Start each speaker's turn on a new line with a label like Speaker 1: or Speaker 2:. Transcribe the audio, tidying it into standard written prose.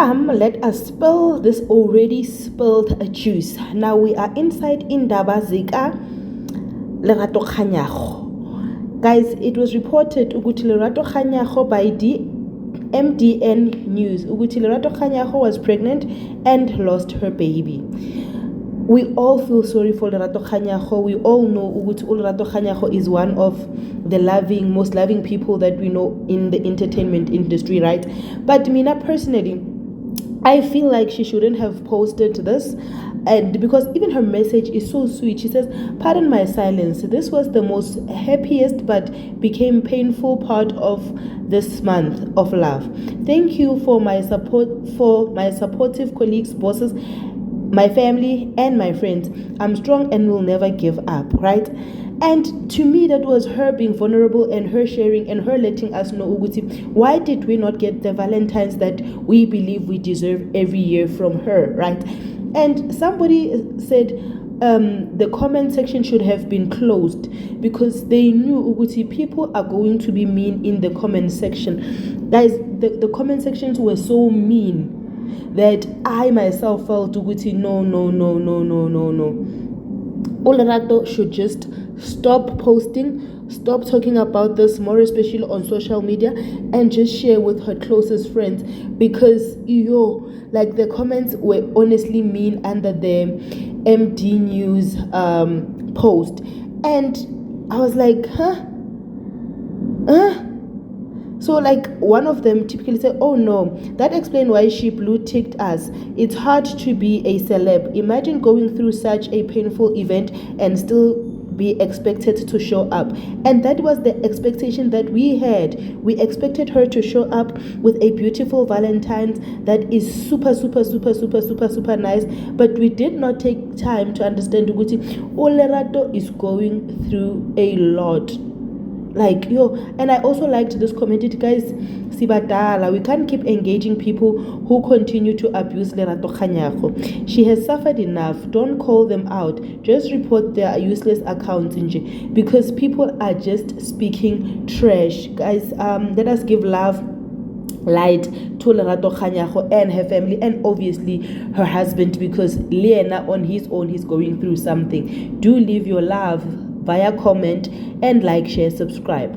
Speaker 1: Come, let us spill this already spilled juice. Now we are inside indaba zika Lerato Kganyago. Guys, it was reported ukuthi Lerato Kganyago by the MDN News ukuthi Lerato Kganyago was pregnant and lost her baby. We all feel sorry for Lerato Kganyago. We all know ukuthi Lerato Kganyago is one of the most loving people that we know in the entertainment industry, right? But Mina personally, I feel like she shouldn't have posted this, and because even her message is so sweet. She says, "Pardon my silence. This was the most happiest but became painful part of this month of love. Thank you for my supportive colleagues, bosses, my family, and my friends. I'm strong and will never give up," right? And to me, that was her being vulnerable and her sharing and her letting us know, Uguti, why did we not get the Valentines that we believe we deserve every year from her, right? And somebody said the comment section should have been closed because they knew, Uguti, people are going to be mean in the comment section. Guys, the comment sections were so mean that I myself felt, Uguti, no. Lerato should just stop posting, stop talking about this, more especially on social media, and just share with her closest friends, because like the comments were honestly mean under the MD News post, and I was like, huh? So like one of them typically said, "Oh no, that explains why she blue ticked us. It's hard to be a celeb. Imagine going through such a painful event and still be expected to show up." And that was the expectation that we had. We expected her to show up with a beautiful Valentine's that is super nice, but we did not take time to understand Uguti Lerato is going through a lot. And I also liked this comment. Guys, Sibadala, we can't keep engaging people who continue to abuse Lerato Kganyago. She has suffered enough. Don't call them out. Just report their useless accounts, because people are just speaking trash. Guys, let us give love, light to Lerato Kganyago and her family, and obviously her husband, because Lena on his own, he's going through something. Do leave your love via comment and like, share, subscribe.